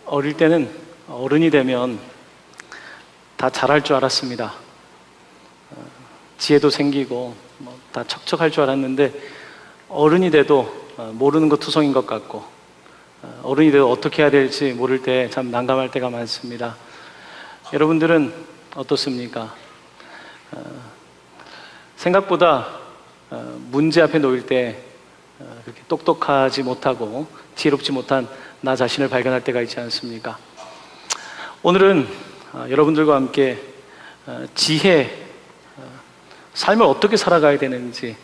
어릴 때는 어른이 되면 다 잘할 줄 알았습니다. 지혜도 생기고 다 척척할 줄 알았는데 어른이 돼도 모르는 거 투성인 것 같고 어른이 돼도 어떻게 해야 될지 모를 때 참 난감할 때가 많습니다. 여러분들은 어떻습니까? 생각보다 문제 앞에 놓일 때 그렇게 똑똑하지 못하고 지혜롭지 못한 나 자신을 발견할 때가 있지 않습니까? 오늘은 여러분들과 함께 지혜, 삶을 어떻게 살아가야 되는지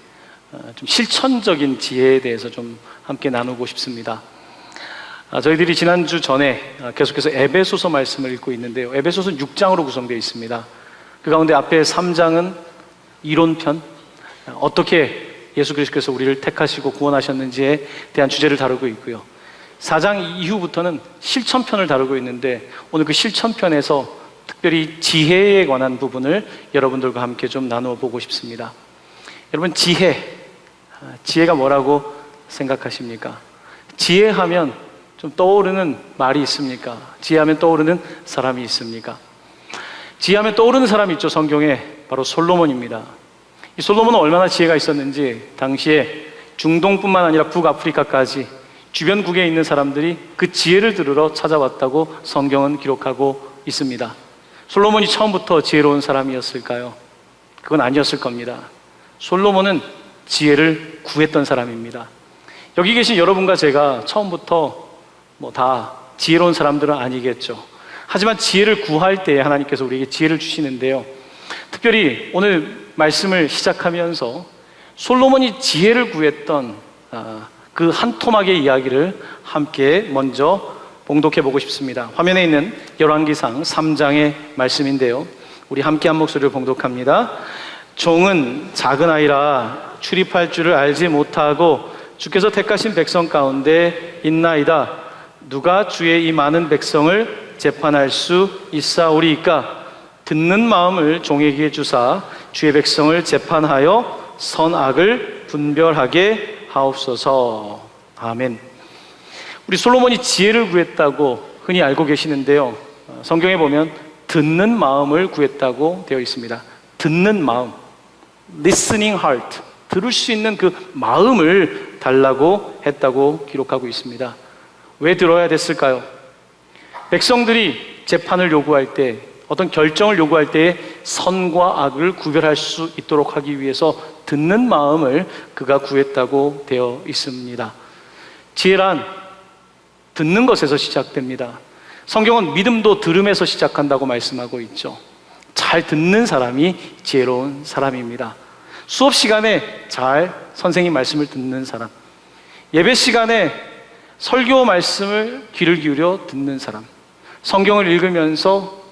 좀 실천적인 지혜에 대해서 좀 함께 나누고 싶습니다. 저희들이 지난주 전에 계속해서 에베소서 말씀을 읽고 있는데요. 에베소서는 6장으로 구성되어 있습니다. 그 가운데 앞에 3장은 이론편, 어떻게 예수 그리스도께서 우리를 택하시고 구원하셨는지에 대한 주제를 다루고 있고요. 4장 이후부터는 실천편을 다루고 있는데 오늘 그 실천편에서 특별히 지혜에 관한 부분을 여러분들과 함께 좀 나누어 보고 싶습니다. 여러분, 지혜가 뭐라고 생각하십니까? 지혜하면 좀 떠오르는 말이 있습니까? 지혜하면 떠오르는 사람이 있습니까? 지혜하면 떠오르는 사람이 있죠. 성경에 바로 솔로몬입니다. 이 솔로몬은 얼마나 지혜가 있었는지 당시에 중동뿐만 아니라 북아프리카까지 주변국에 있는 사람들이 그 지혜를 들으러 찾아왔다고 성경은 기록하고 있습니다. 솔로몬이 처음부터 지혜로운 사람이었을까요? 그건 아니었을 겁니다. 솔로몬은 지혜를 구했던 사람입니다. 여기 계신 여러분과 제가 처음부터 다 지혜로운 사람들은 아니겠죠. 하지만 지혜를 구할 때 하나님께서 우리에게 지혜를 주시는데요. 특별히 오늘 말씀을 시작하면서 솔로몬이 지혜를 구했던 그 한 토막의 이야기를 함께 먼저 봉독해 보고 싶습니다. 화면에 있는 열왕기상 3장의 말씀인데요. 우리 함께 한 목소리를 봉독합니다. 종은 작은 아이라 출입할 줄을 알지 못하고 주께서 택하신 백성 가운데 있나이다. 누가 주의 이 많은 백성을 재판할 수 있사오리이까? 듣는 마음을 종에게 주사 주의 백성을 재판하여 선악을 분별하게 하옵소서. 아멘. 우리 솔로몬이 지혜를 구했다고 흔히 알고 계시는데요. 성경에 보면 듣는 마음을 구했다고 되어 있습니다. 듣는 마음, listening heart, 들을 수 있는 그 마음을 달라고 했다고 기록하고 있습니다. 왜 들어야 됐을까요? 백성들이 재판을 요구할 때, 어떤 결정을 요구할 때 선과 악을 구별할 수 있도록 하기 위해서 듣는 마음을 그가 구했다고 되어 있습니다. 지혜란 듣는 것에서 시작됩니다. 성경은 믿음도 들음에서 시작한다고 말씀하고 있죠. 잘 듣는 사람이 지혜로운 사람입니다. 수업 시간에 잘 선생님 말씀을 듣는 사람, 예배 시간에 설교 말씀을 귀를 기울여 듣는 사람, 성경을 읽으면서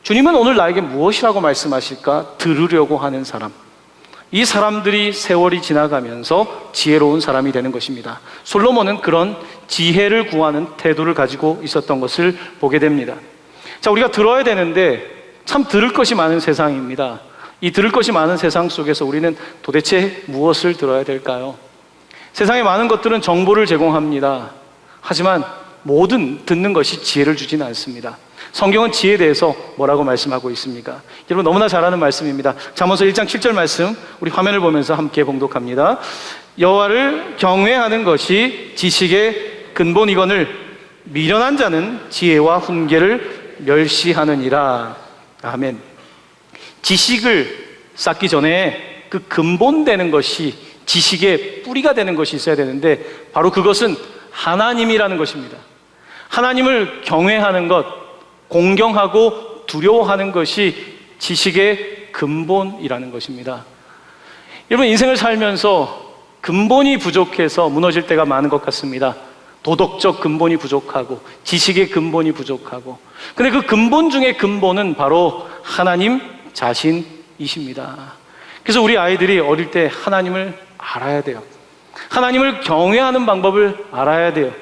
주님은 오늘 나에게 무엇이라고 말씀하실까 들으려고 하는 사람, 이 사람들이 세월이 지나가면서 지혜로운 사람이 되는 것입니다. 솔로몬은 그런 지혜를 구하는 태도를 가지고 있었던 것을 보게 됩니다. 자, 우리가 들어야 되는데 참 들을 것이 많은 세상입니다. 이 들을 것이 많은 세상 속에서 우리는 도대체 무엇을 들어야 될까요? 세상에 많은 것들은 정보를 제공합니다. 하지만 모든 듣는 것이 지혜를 주지는 않습니다. 성경은 지혜에 대해서 뭐라고 말씀하고 있습니까? 여러분 너무나 잘 아는 말씀입니다. 잠언서 1장 7절 말씀 우리 화면을 보면서 함께 봉독합니다. 여호와를 경외하는 것이 지식의 근본이거늘 미련한 자는 지혜와 훈계를 멸시하느니라. 아멘. 지식을 쌓기 전에 그 근본 되는 것이, 지식의 뿌리가 되는 것이 있어야 되는데 바로 그것은 하나님이라는 것입니다. 하나님을 경외하는 것, 공경하고 두려워하는 것이 지식의 근본이라는 것입니다. 여러분, 인생을 살면서 근본이 부족해서 무너질 때가 많은 것 같습니다. 도덕적 근본이 부족하고 지식의 근본이 부족하고, 근데 그 근본 중에 근본은 바로 하나님 자신이십니다. 그래서 우리 아이들이 어릴 때 하나님을 알아야 돼요. 하나님을 경외하는 방법을 알아야 돼요.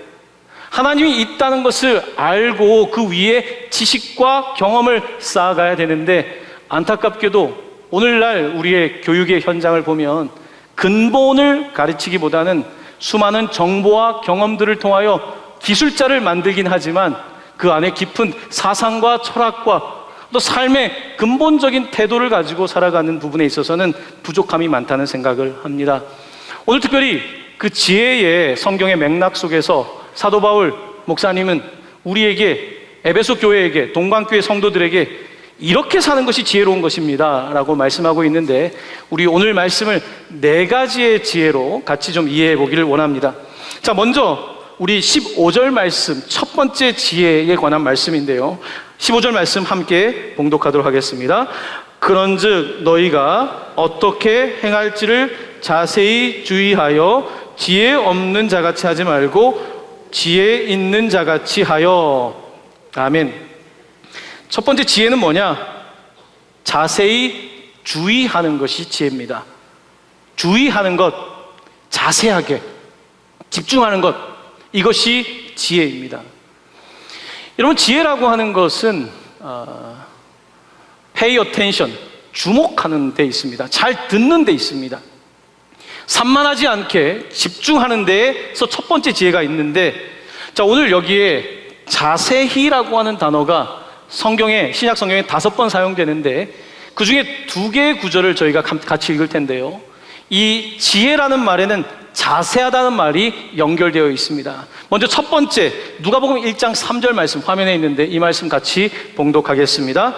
하나님이 있다는 것을 알고 그 위에 지식과 경험을 쌓아가야 되는데, 안타깝게도 오늘날 우리의 교육의 현장을 보면 근본을 가르치기보다는 수많은 정보와 경험들을 통하여 기술자를 만들긴 하지만 그 안에 깊은 사상과 철학과 또 삶의 근본적인 태도를 가지고 살아가는 부분에 있어서는 부족함이 많다는 생각을 합니다. 오늘 특별히 그 지혜의 성경의 맥락 속에서 사도 바울 목사님은 우리에게, 에베소 교회에게, 동방교회 성도들에게 이렇게 사는 것이 지혜로운 것입니다 라고 말씀하고 있는데, 우리 오늘 말씀을 4가지의 지혜로 같이 좀 이해해 보기를 원합니다. 자, 먼저 우리 15절 말씀, 첫 번째 지혜에 관한 말씀인데요, 15절 말씀 함께 봉독하도록 하겠습니다. 그런즉 너희가 어떻게 행할지를 자세히 주의하여 지혜 없는 자같이 하지 말고 지혜 있는 자같이 하여. 아멘. 첫 번째 지혜는 뭐냐? 자세히 주의하는 것이 지혜입니다. 주의하는 것, 자세하게 집중하는 것, 이것이 지혜입니다. 여러분, 지혜라고 하는 것은 pay attention, 주목하는 데 있습니다. 잘 듣는 데 있습니다. 산만하지 않게 집중하는 데에서 첫 번째 지혜가 있는데, 자, 오늘 여기에 자세히라고 하는 단어가 성경에, 신약 성경에 5번 사용되는데 그 중에 2개의 구절을 저희가 같이 읽을 텐데요, 이 지혜라는 말에는 자세하다는 말이 연결되어 있습니다. 먼저 첫 번째, 누가복음 1장 3절 말씀 화면에 있는데 이 말씀 같이 봉독하겠습니다.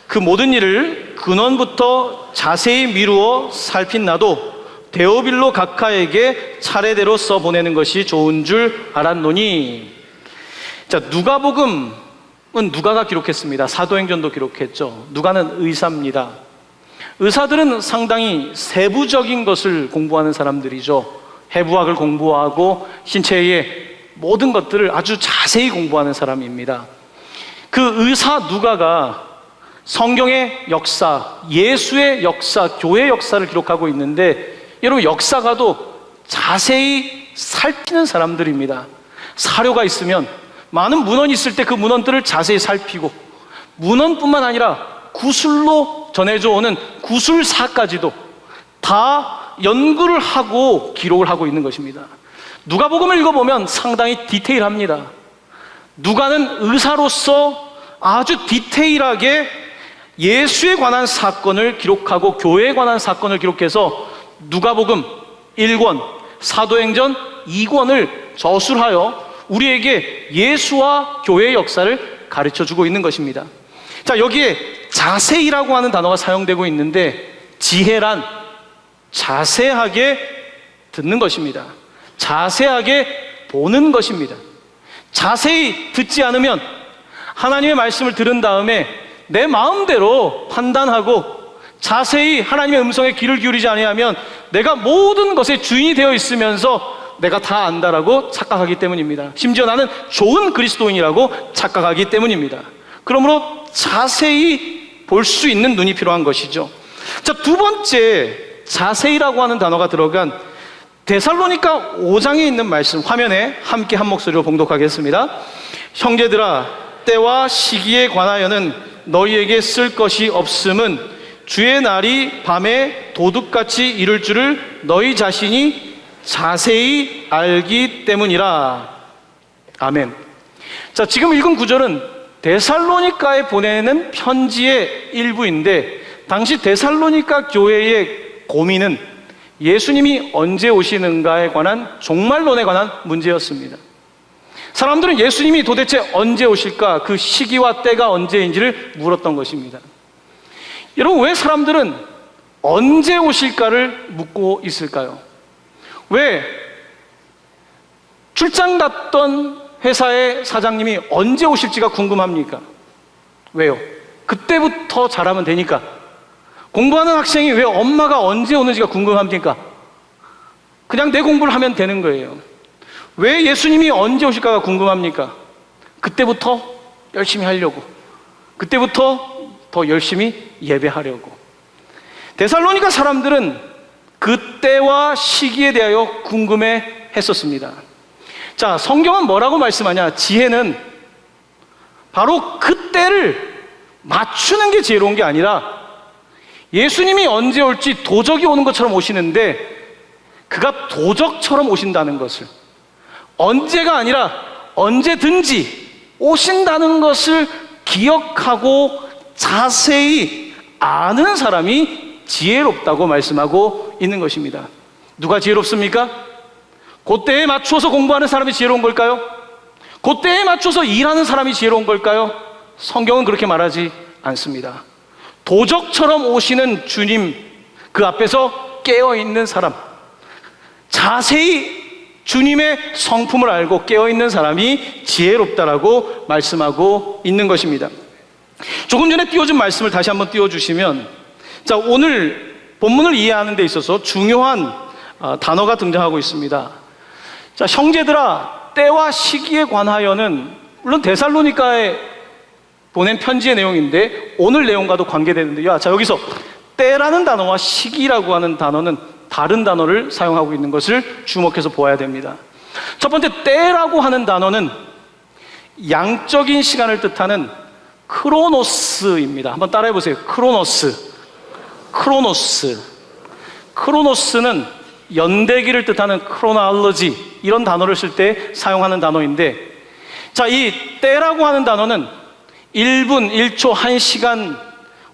그 모든 일을 근원부터 자세히 미루어 살핀 나도 데오빌로 각하에게 차례대로 써보내는 것이 좋은 줄 알았노니. 자, 누가복음은 누가가 기록했습니다. 사도행전도 기록했죠. 누가는 의사입니다. 의사들은 상당히 세부적인 것을 공부하는 사람들이죠. 해부학을 공부하고 신체의 모든 것들을 아주 자세히 공부하는 사람입니다. 그 의사 누가가 성경의 역사, 예수의 역사, 교회의 역사를 기록하고 있는데, 여러분, 역사가도 자세히 살피는 사람들입니다. 사료가 있으면, 많은 문헌이 있을 때 그 문헌들을 자세히 살피고, 문헌뿐만 아니라 구술로 전해져 오는 구술사까지도 다 연구를 하고 기록을 하고 있는 것입니다. 누가복음을 읽어보면 상당히 디테일합니다. 누가는 의사로서 아주 디테일하게 예수에 관한 사건을 기록하고 교회에 관한 사건을 기록해서 누가복음 1권, 사도행전 2권을 저술하여 우리에게 예수와 교회의 역사를 가르쳐주고 있는 것입니다. 자, 여기에 자세히라고 하는 단어가 사용되고 있는데, 지혜란 자세하게 듣는 것입니다. 자세하게 보는 것입니다. 자세히 듣지 않으면, 하나님의 말씀을 들은 다음에 내 마음대로 판단하고 자세히 하나님의 음성에 귀를 기울이지 아니하면 내가 모든 것의 주인이 되어 있으면서 내가 다 안다라고 착각하기 때문입니다. 심지어 나는 좋은 그리스도인이라고 착각하기 때문입니다. 그러므로 자세히 볼 수 있는 눈이 필요한 것이죠. 자, 2번째, 자세히라고 하는 단어가 들어간 데살로니가 5장에 있는 말씀 화면에 함께 한 목소리로 봉독하겠습니다. 형제들아, 때와 시기에 관하여는 너희에게 쓸 것이 없음은 주의 날이 밤에 도둑같이 이를 줄을 너희 자신이 자세히 알기 때문이라. 아멘. 자, 지금 읽은 구절은 데살로니가에 보내는 편지의 일부인데, 당시 데살로니가 교회의 고민은 예수님이 언제 오시는가에 관한 종말론에 관한 문제였습니다. 사람들은 예수님이 도대체 언제 오실까, 그 시기와 때가 언제인지를 물었던 것입니다. 여러분, 왜 사람들은 언제 오실까를 묻고 있을까요? 왜 출장 갔던 회사의 사장님이 언제 오실지가 궁금합니까? 왜요? 그때부터 잘하면 되니까. 공부하는 학생이 왜 엄마가 언제 오는지가 궁금합니까? 그냥 내 공부를 하면 되는 거예요. 왜 예수님이 언제 오실까가 궁금합니까? 그때부터 열심히 하려고, 그때부터 더 열심히 예배하려고. 데살로니가 사람들은 그때와 시기에 대하여 궁금해 했었습니다. 자, 성경은 뭐라고 말씀하냐? 지혜는 바로 그때를 맞추는 게 지혜로운 게 아니라 예수님이 언제 올지 도적이 오는 것처럼 오시는데 그가 도적처럼 오신다는 것을, 언제가 아니라 언제든지 오신다는 것을 기억하고 자세히 아는 사람이 지혜롭다고 말씀하고 있는 것입니다. 누가 지혜롭습니까? 그때에 맞춰서 공부하는 사람이 지혜로운 걸까요? 그때에 맞춰서 일하는 사람이 지혜로운 걸까요? 성경은 그렇게 말하지 않습니다. 도적처럼 오시는 주님, 그 앞에서 깨어있는 사람, 자세히 주님의 성품을 알고 깨어있는 사람이 지혜롭다라고 말씀하고 있는 것입니다. 조금 전에 띄워준 말씀을 다시 한번 띄워주시면, 자, 오늘 본문을 이해하는 데 있어서 중요한 단어가 등장하고 있습니다. 자, 형제들아, 때와 시기에 관하여는 물론 데살로니가에 보낸 편지의 내용인데 오늘 내용과도 관계되는데요. 자, 여기서 때라는 단어와 시기라고 하는 단어는 다른 단어를 사용하고 있는 것을 주목해서 보아야 됩니다. 첫 번째, 때라고 하는 단어는 양적인 시간을 뜻하는 크로노스입니다. 한번 따라해 보세요. 크로노스는 연대기를 뜻하는 크로놀로지, 이런 단어를 쓸 때 사용하는 단어인데, 자, 이 때라고 하는 단어는 1분, 1초, 1시간,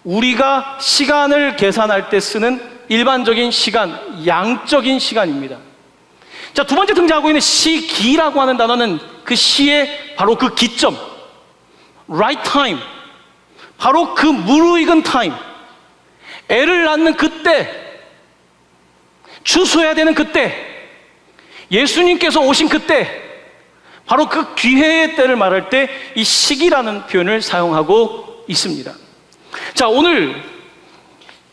우리가 시간을 계산할 때 쓰는 일반적인 시간, 양적인 시간입니다. 자, 두 번째 등장하고 있는 시기라고 하는 단어는 그 시의 바로 그 기점, right time, 바로 그 무르익은 타임, 애를 낳는 그때, 추수해야 되는 그때, 예수님께서 오신 그때, 바로 그 기회의 때를 말할 때 이 시기라는 표현을 사용하고 있습니다. 자, 오늘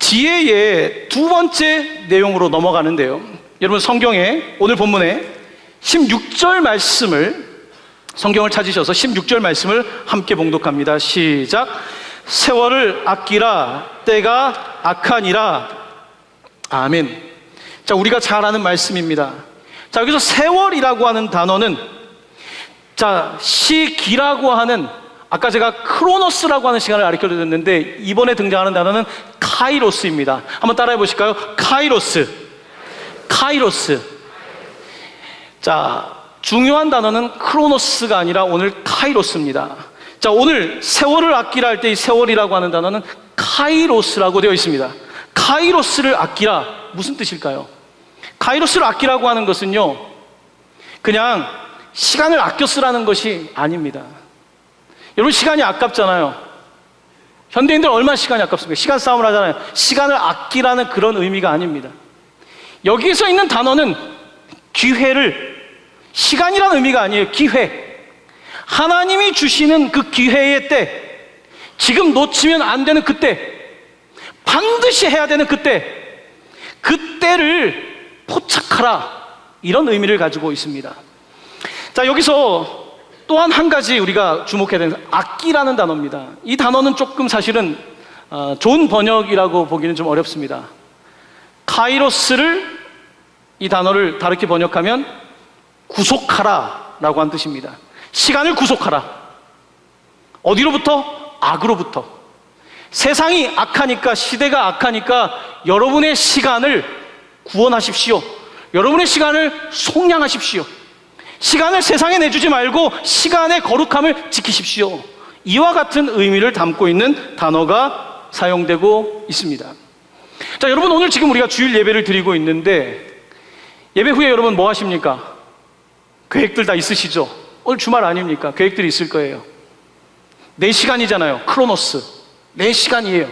지혜의 두 번째 내용으로 넘어가는데요. 여러분, 성경에 오늘 본문에 16절 말씀을, 성경을 찾으셔서 16절 말씀을 함께 봉독합니다. 시작. 세월을 아끼라, 때가 악하니라. 아멘. 자, 우리가 잘 아는 말씀입니다. 자, 여기서 세월이라고 하는 단어는, 자, 시기라고 하는, 아까 제가 크로노스라고 하는 시간을 가르쳐 드렸는데 이번에 등장하는 단어는 카이로스입니다. 한번 따라해 보실까요? 카이로스. 자, 중요한 단어는 크로노스가 아니라 오늘 카이로스입니다. 자, 오늘 세월을 아끼라 할 때 이 세월이라고 하는 단어는 카이로스라고 되어 있습니다. 카이로스를 아끼라, 무슨 뜻일까요? 카이로스를 아끼라고 하는 것은요, 그냥 시간을 아껴 쓰라는 것이 아닙니다. 여러분, 시간이 아깝잖아요. 현대인들 얼마나 시간이 아깝습니까? 시간 싸움을 하잖아요. 시간을 아끼라는 그런 의미가 아닙니다. 여기서 있는 단어는 기회를, 시간이라는 의미가 아니에요. 기회. 하나님이 주시는 그 기회의 때, 지금 놓치면 안 되는 그때, 반드시 해야 되는 그때, 그때를 포착하라, 이런 의미를 가지고 있습니다. 자, 여기서 또한 한 가지 우리가 주목해야 되는 아끼라는 단어입니다. 이 단어는 조금 사실은 좋은 번역이라고 보기는 좀 어렵습니다. 카이로스를, 이 단어를 다르게 번역하면 구속하라 라고 한 뜻입니다. 시간을 구속하라. 어디로부터? 악으로부터. 세상이 악하니까, 시대가 악하니까 여러분의 시간을 구원하십시오. 여러분의 시간을 속량하십시오. 시간을 세상에 내주지 말고 시간의 거룩함을 지키십시오. 이와 같은 의미를 담고 있는 단어가 사용되고 있습니다. 자, 여러분, 오늘 지금 우리가 주일 예배를 드리고 있는데 예배 후에 여러분 뭐 하십니까? 계획들 다 있으시죠? 오늘 주말 아닙니까? 계획들이 있을 거예요. 내 시간이잖아요. 크로노스. 내 시간이에요.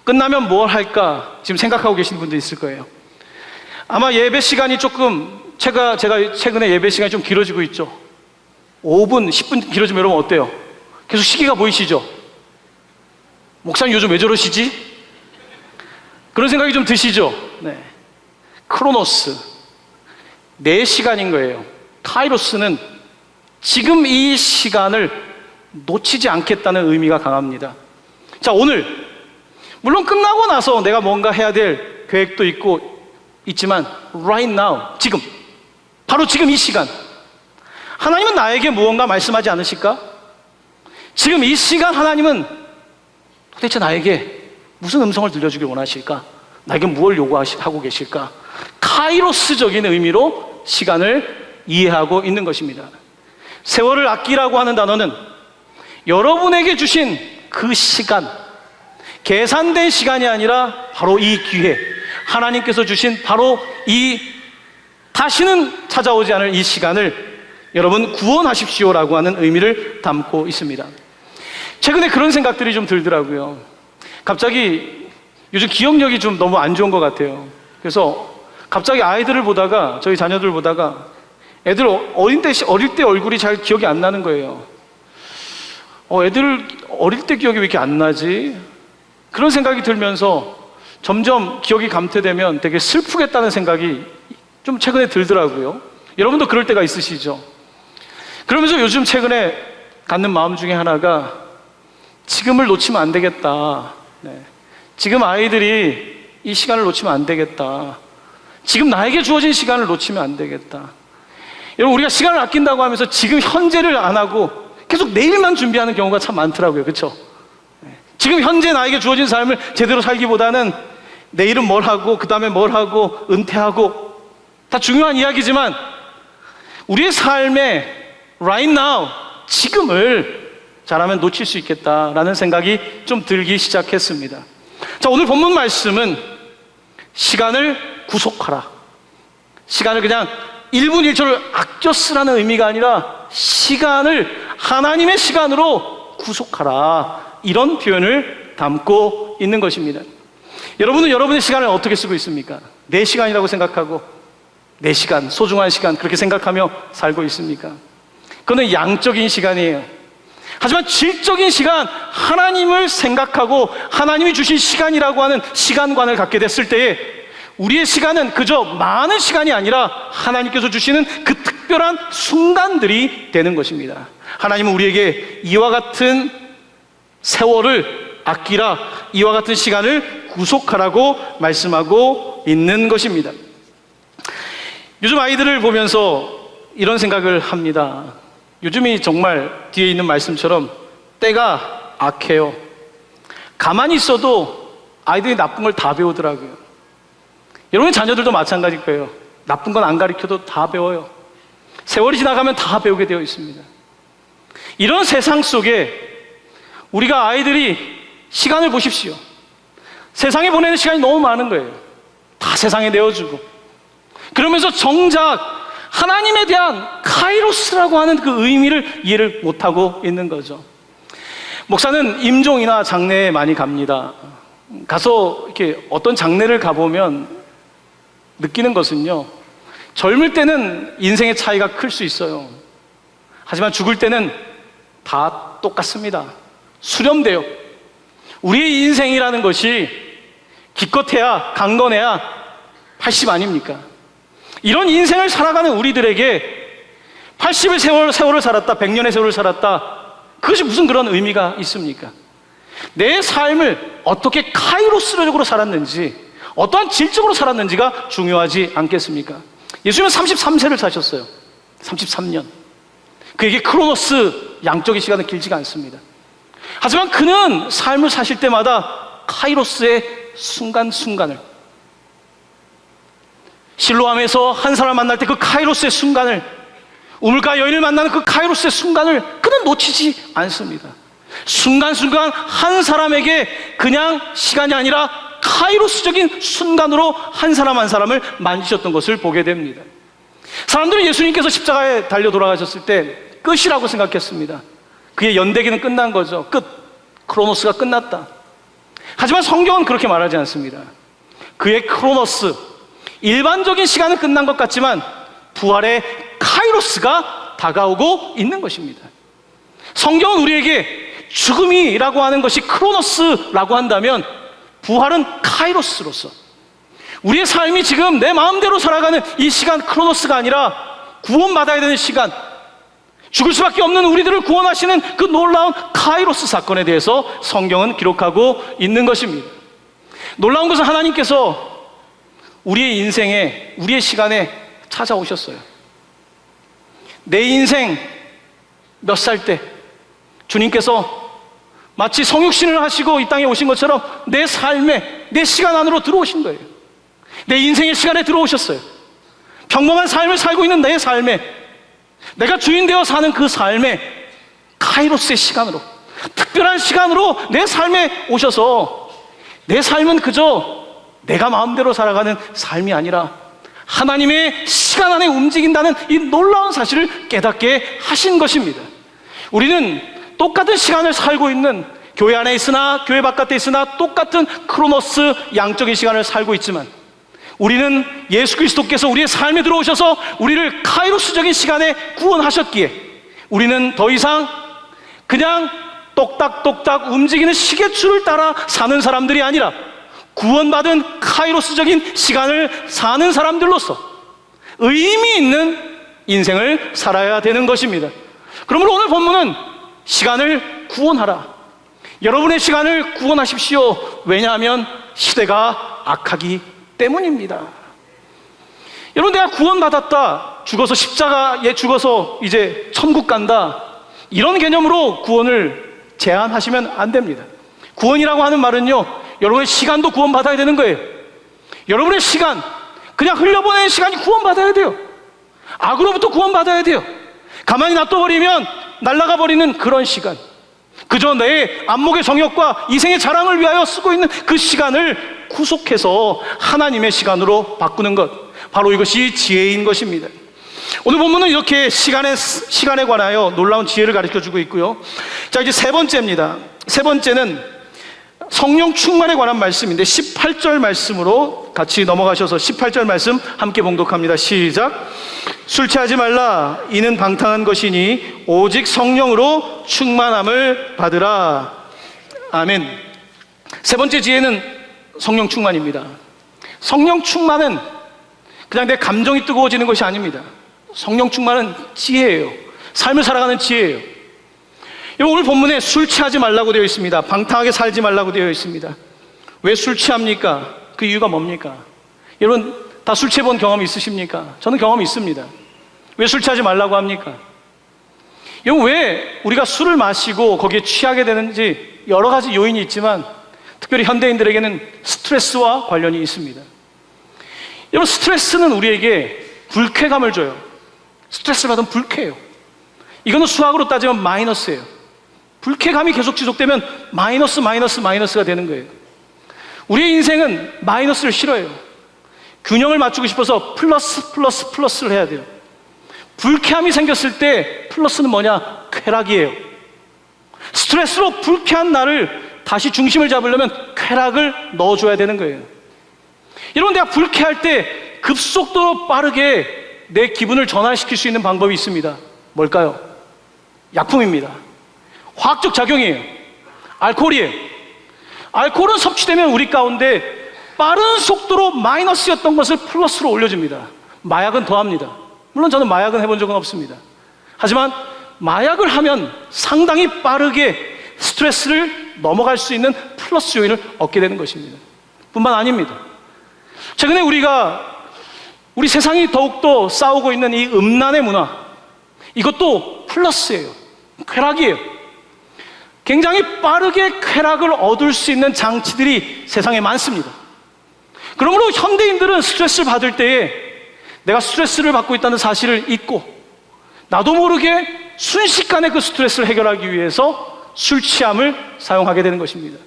끝나면 뭘 할까 지금 생각하고 계신 분도 있을 거예요. 아마 예배 시간이 조금, 제가 최근에 예배 시간이 좀 길어지고 있죠. 5분, 10분 길어지면 여러분 어때요? 계속 시기가 보이시죠? 목사님 요즘 왜 저러시지? 그런 생각이 좀 드시죠? 네. 크로노스, 내 시간인 거예요. 카이로스는 지금 이 시간을 놓치지 않겠다는 의미가 강합니다. 자, 오늘 물론 끝나고 나서 내가 뭔가 해야 될 계획도 있지만 right now, 지금, 바로 지금 이 시간, 하나님은 나에게 무언가 말씀하지 않으실까? 지금 이 시간 하나님은 도대체 나에게 무슨 음성을 들려주길 원하실까? 나에게 무엇을 요구하고 계실까? 카이로스적인 의미로 시간을 이해하고 있는 것입니다. 세월을 아끼라고 하는 단어는 여러분에게 주신 그 시간, 계산된 시간이 아니라 바로 이 기회, 하나님께서 주신 바로 이 다시는 찾아오지 않을 이 시간을 여러분 구원하십시오라고 하는 의미를 담고 있습니다. 최근에 그런 생각들이 좀 들더라고요. 갑자기 요즘 기억력이 좀 너무 안 좋은 것 같아요. 그래서 갑자기 아이들을 보다가, 저희 자녀들 보다가 애들 어릴 때 얼굴이 잘 기억이 안 나는 거예요. 애들 어릴 때 기억이 왜 이렇게 안 나지? 그런 생각이 들면서 점점 기억이 감퇴되면 되게 슬프겠다는 생각이 좀 최근에 들더라고요. 여러분도 그럴 때가 있으시죠? 그러면서 요즘 최근에 갖는 마음 중에 하나가 지금을 놓치면 안 되겠다. 네. 지금 아이들이 이 시간을 놓치면 안 되겠다. 지금 나에게 주어진 시간을 놓치면 안 되겠다. 여러분, 우리가 시간을 아낀다고 하면서 지금 현재를 안 하고 계속 내일만 준비하는 경우가 참 많더라고요. 그렇죠? 지금 현재 나에게 주어진 삶을 제대로 살기보다는 내일은 뭘 하고 그 다음에 뭘 하고 은퇴하고, 다 중요한 이야기지만 우리의 삶에 right now, 지금을 잘하면 놓칠 수 있겠다라는 생각이 좀 들기 시작했습니다. 자, 오늘 본문 말씀은 시간을 구속하라, 시간을 그냥 1분 1초를 아껴 쓰라는 의미가 아니라 시간을 하나님의 시간으로 구속하라, 이런 표현을 담고 있는 것입니다. 여러분은 여러분의 시간을 어떻게 쓰고 있습니까? 내 시간이라고 생각하고 내 시간, 소중한 시간 그렇게 생각하며 살고 있습니까? 그건 양적인 시간이에요. 하지만 질적인 시간, 하나님을 생각하고 하나님이 주신 시간이라고 하는 시간관을 갖게 됐을 때에 우리의 시간은 그저 많은 시간이 아니라 하나님께서 주시는 그 특별한 순간들이 되는 것입니다. 하나님은 우리에게 이와 같은 세월을 아끼라, 이와 같은 시간을 구속하라고 말씀하고 있는 것입니다. 요즘 아이들을 보면서 이런 생각을 합니다. 요즘이 정말 뒤에 있는 말씀처럼 때가 악해요. 가만히 있어도 아이들이 나쁜 걸 다 배우더라고요. 여러분 자녀들도 마찬가지일 거예요. 나쁜 건 안 가르쳐도 다 배워요. 세월이 지나가면 다 배우게 되어 있습니다. 이런 세상 속에 우리가 아이들이 시간을 보십시오. 세상에 보내는 시간이 너무 많은 거예요. 다 세상에 내어주고, 그러면서 정작 하나님에 대한 카이로스라고 하는 그 의미를 이해를 못하고 있는 거죠. 목사는 임종이나 장례에 많이 갑니다. 가서 이렇게 어떤 장례를 가보면 느끼는 것은요, 젊을 때는 인생의 차이가 클 수 있어요. 하지만 죽을 때는 다 똑같습니다. 수렴돼요. 우리의 인생이라는 것이 기껏해야 강건해야 80 아닙니까? 이런 인생을 살아가는 우리들에게 80의 세월을 살았다, 100년의 세월을 살았다, 그것이 무슨 그런 의미가 있습니까? 내 삶을 어떻게 카이로스적으로 살았는지, 어떠한 질적으로 살았는지가 중요하지 않겠습니까? 예수님은 33세를 사셨어요. 33년. 그에게 크로노스, 양적인 시간은 길지가 않습니다. 하지만 그는 삶을 사실 때마다 카이로스의 순간순간을, 실로암에서 한 사람을 만날 때 그 카이로스의 순간을, 우물가 여인을 만나는 그 카이로스의 순간을 그는 놓치지 않습니다. 순간순간 한 사람에게 그냥 시간이 아니라 카이로스적인 순간으로 한 사람 한 사람을 만지셨던 것을 보게 됩니다. 사람들은 예수님께서 십자가에 달려 돌아가셨을 때 끝이라고 생각했습니다. 그의 연대기는 끝난 거죠. 끝. 크로노스가 끝났다. 하지만 성경은 그렇게 말하지 않습니다. 그의 크로노스, 일반적인 시간은 끝난 것 같지만 부활의 카이로스가 다가오고 있는 것입니다. 성경은 우리에게 죽음이라고 하는 것이 크로노스라고 한다면 부활은 카이로스로서, 우리의 삶이 지금 내 마음대로 살아가는 이 시간 크로노스가 아니라 구원받아야 되는 시간, 죽을 수밖에 없는 우리들을 구원하시는 그 놀라운 카이로스 사건에 대해서 성경은 기록하고 있는 것입니다. 놀라운 것은 하나님께서 우리의 인생에, 우리의 시간에 찾아오셨어요. 내 인생 몇 살 때 주님께서 마치 성육신을 하시고 이 땅에 오신 것처럼 내 삶에, 내 시간 안으로 들어오신 거예요. 내 인생의 시간에 들어오셨어요. 평범한 삶을 살고 있는 내 삶에, 내가 주인 되어 사는 그 삶에 카이로스의 시간으로, 특별한 시간으로 내 삶에 오셔서 내 삶은 그저 내가 마음대로 살아가는 삶이 아니라 하나님의 시간 안에 움직인다는 이 놀라운 사실을 깨닫게 하신 것입니다. 우리는 똑같은 시간을 살고 있는, 교회 안에 있으나 교회 바깥에 있으나 똑같은 크로노스 양적인 시간을 살고 있지만, 우리는 예수 그리스도께서 우리의 삶에 들어오셔서 우리를 카이로스적인 시간에 구원하셨기에 우리는 더 이상 그냥 똑딱똑딱 움직이는 시계추를 따라 사는 사람들이 아니라 구원받은 카이로스적인 시간을 사는 사람들로서 의미 있는 인생을 살아야 되는 것입니다. 그러므로 오늘 본문은 시간을 구원하라, 여러분의 시간을 구원하십시오. 왜냐하면 시대가 악하기 때문입니다. 여러분, 내가 구원받았다, 죽어서 십자가에 죽어서 이제 천국 간다, 이런 개념으로 구원을 제한하시면 안 됩니다. 구원이라고 하는 말은요, 여러분의 시간도 구원받아야 되는 거예요. 여러분의 시간, 그냥 흘려보내는 시간이 구원받아야 돼요. 악으로부터 구원받아야 돼요. 가만히 놔둬버리면 날아가 버리는 그런 시간, 그저 내 안목의 정욕과 이생의 자랑을 위하여 쓰고 있는 그 시간을 구속해서 하나님의 시간으로 바꾸는 것, 바로 이것이 지혜인 것입니다. 오늘 본문은 이렇게 시간에 관하여 놀라운 지혜를 가르쳐주고 있고요. 자, 이제 세 번째입니다. 세 번째는 성령 충만에 관한 말씀인데 18절 말씀으로 같이 넘어가셔서 18절 말씀 함께 봉독합니다. 시작. 술 취하지 말라, 이는 방탕한 것이니 오직 성령으로 충만함을 받으라. 아멘. 세 번째 지혜는 성령 충만입니다. 성령 충만은 그냥 내 감정이 뜨거워지는 것이 아닙니다. 성령 충만은 지혜예요. 삶을 살아가는 지혜예요. 오늘 본문에 술 취하지 말라고 되어 있습니다. 방탕하게 살지 말라고 되어 있습니다. 왜 술 취합니까? 그 이유가 뭡니까? 여러분 다 술 취해본 경험이 있으십니까? 저는 경험이 있습니다. 왜 술 취하지 말라고 합니까? 여러분, 왜 우리가 술을 마시고 거기에 취하게 되는지 여러 가지 요인이 있지만 특별히 현대인들에게는 스트레스와 관련이 있습니다. 여러분, 스트레스는 우리에게 불쾌감을 줘요. 스트레스를 받으면 불쾌해요. 이거는 수학으로 따지면 마이너스예요. 불쾌감이 계속 지속되면 마이너스가 되는 거예요. 우리의 인생은 마이너스를 싫어해요. 균형을 맞추고 싶어서 플러스를 해야 돼요. 불쾌함이 생겼을 때 플러스는 뭐냐? 쾌락이에요. 스트레스로 불쾌한 나를 다시 중심을 잡으려면 쾌락을 넣어줘야 되는 거예요. 여러분, 내가 불쾌할 때 급속도로 빠르게 내 기분을 전환시킬 수 있는 방법이 있습니다. 뭘까요? 약품입니다. 화학적 작용이에요. 알코올이에요. 알코올은 섭취되면 우리 가운데 빠른 속도로 마이너스였던 것을 플러스로 올려줍니다. 마약은 더합니다. 물론 저는 마약은 해본 적은 없습니다. 하지만 마약을 하면 상당히 빠르게 스트레스를 넘어갈 수 있는 플러스 요인을 얻게 되는 것입니다. 뿐만 아닙니다. 최근에 우리 세상이 더욱더 싸우고 있는 이 음란의 문화, 이것도 플러스예요. 쾌락이에요. 굉장히 빠르게 쾌락을 얻을 수 있는 장치들이 세상에 많습니다. 그러므로 현대인들은 스트레스를 받을 때에 내가 스트레스를 받고 있다는 사실을 잊고 나도 모르게 순식간에 그 스트레스를 해결하기 위해서 술 취함을 사용하게 되는 것입니다.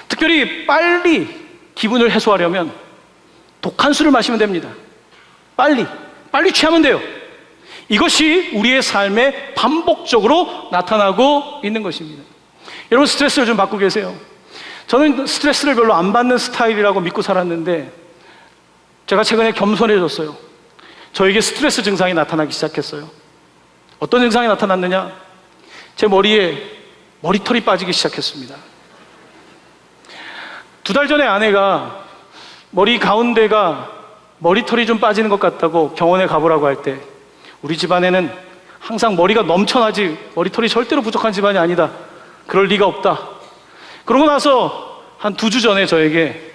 특별히 빨리 기분을 해소하려면 독한 술을 마시면 됩니다. 빨리 취하면 돼요. 이것이 우리의 삶에 반복적으로 나타나고 있는 것입니다. 여러분, 스트레스를 좀 받고 계세요? 저는 스트레스를 별로 안 받는 스타일이라고 믿고 살았는데 제가 최근에 겸손해졌어요. 저에게 스트레스 증상이 나타나기 시작했어요. 어떤 증상이 나타났느냐? 제 머리에 머리털이 빠지기 시작했습니다. 2달 전에 아내가 머리 가운데가 머리털이 좀 빠지는 것 같다고 병원에 가보라고 할 때 우리 집안에는 항상 머리가 넘쳐나지 머리털이 절대로 부족한 집안이 아니다. 그럴 리가 없다. 그러고 나서 한 2주 전에 저에게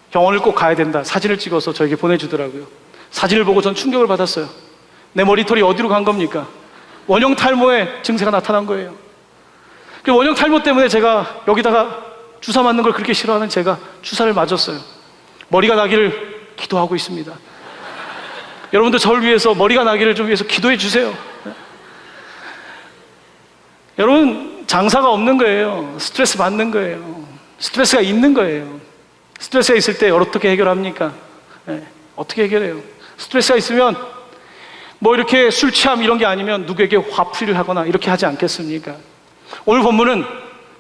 병원을 꼭 가야 된다, 사진을 찍어서 저에게 보내주더라고요. 사진을 보고 전 충격을 받았어요. 내 머리털이 어디로 간 겁니까? 원형 탈모의 증세가 나타난 거예요. 그 원형 탈모 때문에 제가 여기다가 주사 맞는 걸 그렇게 싫어하는 제가 주사를 맞았어요. 머리가 나기를 기도하고 있습니다. 여러분도 저를 위해서 머리가 나기를 좀 위해서 기도해 주세요. 여러분, 장사가 없는 거예요. 스트레스 받는 거예요. 스트레스가 있는 거예요. 스트레스가 있을 때 어떻게 해결합니까? 어떻게 해결해요? 스트레스가 있으면 뭐 이렇게 술 취함 이런 게 아니면 누구에게 화풀이를 하거나 이렇게 하지 않겠습니까? 오늘 본문은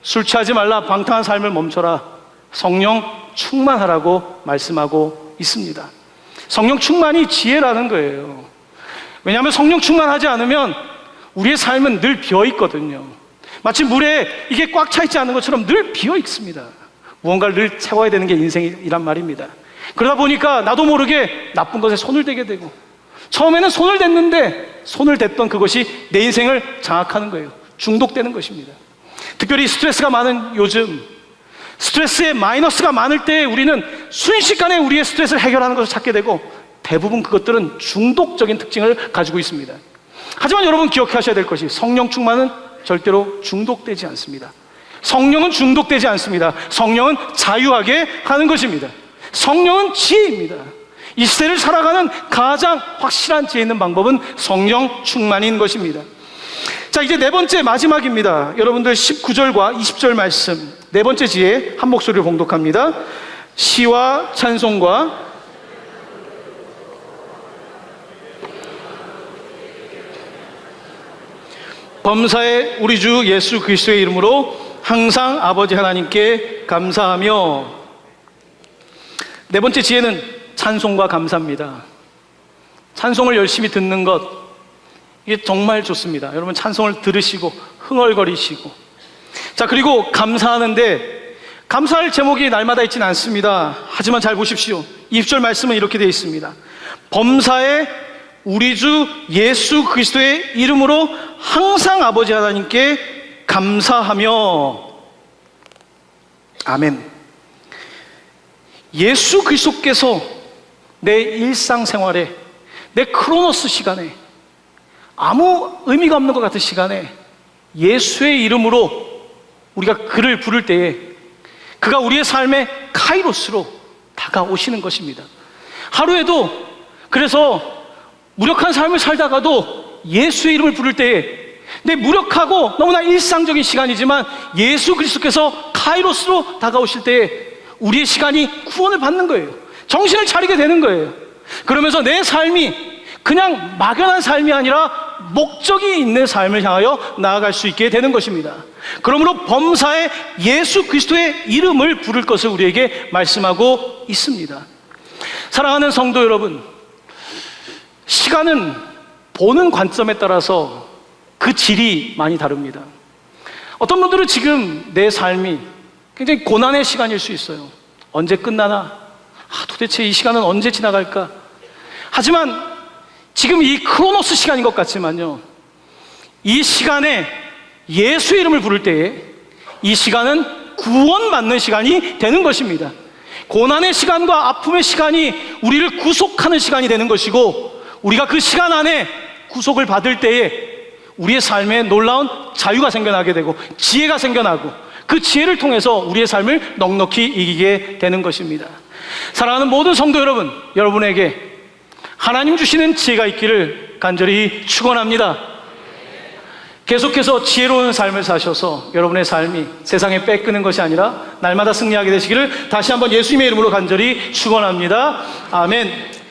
술 취하지 말라, 방탕한 삶을 멈춰라, 성령 충만하라고 말씀하고 있습니다. 성령 충만이 지혜라는 거예요. 왜냐하면 성령 충만하지 않으면 우리의 삶은 늘 비어 있거든요. 마치 물에 이게 꽉 차 있지 않은 것처럼 늘 비어 있습니다. 무언가를 늘 채워야 되는 게 인생이란 말입니다. 그러다 보니까 나도 모르게 나쁜 것에 손을 대게 되고, 처음에는 손을 댔는데 손을 댔던 그것이 내 인생을 장악하는 거예요. 중독되는 것입니다. 특별히 스트레스가 많은 요즘, 스트레스에 마이너스가 많을 때 우리는 순식간에 우리의 스트레스를 해결하는 것을 찾게 되고, 대부분 그것들은 중독적인 특징을 가지고 있습니다. 하지만 여러분 기억하셔야 될 것이, 성령 충만은 절대로 중독되지 않습니다. 성령은 중독되지 않습니다. 성령은 자유하게 하는 것입니다. 성령은 지혜입니다. 이 시대를 살아가는 가장 확실한 지혜 있는 방법은 성령 충만인 것입니다. 자, 이제 네 번째 마지막입니다. 여러분들 19절과 20절 말씀, 네 번째 지혜 한 목소리로 봉독합니다. 시와 찬송과 범사의 우리 주 예수 그리스도의 이름으로 항상 아버지 하나님께 감사하며. 네 번째 지혜는 찬송과 감사입니다. 찬송을 열심히 듣는 것, 이게 정말 좋습니다. 여러분 찬송을 들으시고 흥얼거리시고, 자, 그리고 감사하는데 감사할 제목이 날마다 있지는 않습니다. 하지만 잘 보십시오. 20절 말씀은 이렇게 되어 있습니다. 범사의 우리 주 예수 그리스도의 이름으로 항상 아버지 하나님께 감사하며. 아멘. 예수 그리스도께서 내 일상생활에, 내 크로노스 시간에, 아무 의미가 없는 것 같은 시간에 예수의 이름으로 우리가 그를 부를 때에 그가 우리의 삶의 카이로스로 다가오시는 것입니다. 하루에도, 그래서 무력한 삶을 살다가도 예수의 이름을 부를 때에, 내 무력하고 너무나 일상적인 시간이지만 예수 그리스도께서 카이로스로 다가오실 때에 우리의 시간이 구원을 받는 거예요. 정신을 차리게 되는 거예요. 그러면서 내 삶이 그냥 막연한 삶이 아니라 목적이 있는 삶을 향하여 나아갈 수 있게 되는 것입니다. 그러므로 범사의 예수 그리스도의 이름을 부를 것을 우리에게 말씀하고 있습니다. 사랑하는 성도 여러분, 시간은 보는 관점에 따라서 그 질이 많이 다릅니다. 어떤 분들은 지금 내 삶이 굉장히 고난의 시간일 수 있어요. 언제 끝나나? 도대체 이 시간은 언제 지나갈까? 하지만 지금 이 크로노스 시간인 것 같지만요, 이 시간에 예수의 이름을 부를 때에 이 시간은 구원받는 시간이 되는 것입니다. 고난의 시간과 아픔의 시간이 우리를 구속하는 시간이 되는 것이고, 우리가 그 시간 안에 구속을 받을 때에 우리의 삶에 놀라운 자유가 생겨나게 되고 지혜가 생겨나고, 그 지혜를 통해서 우리의 삶을 넉넉히 이기게 되는 것입니다. 사랑하는 모든 성도 여러분, 여러분에게 하나님 주시는 지혜가 있기를 간절히 축원합니다. 계속해서 지혜로운 삶을 사셔서 여러분의 삶이 세상에 빼끄는 것이 아니라 날마다 승리하게 되시기를 다시 한번 예수님의 이름으로 간절히 축원합니다. 아멘.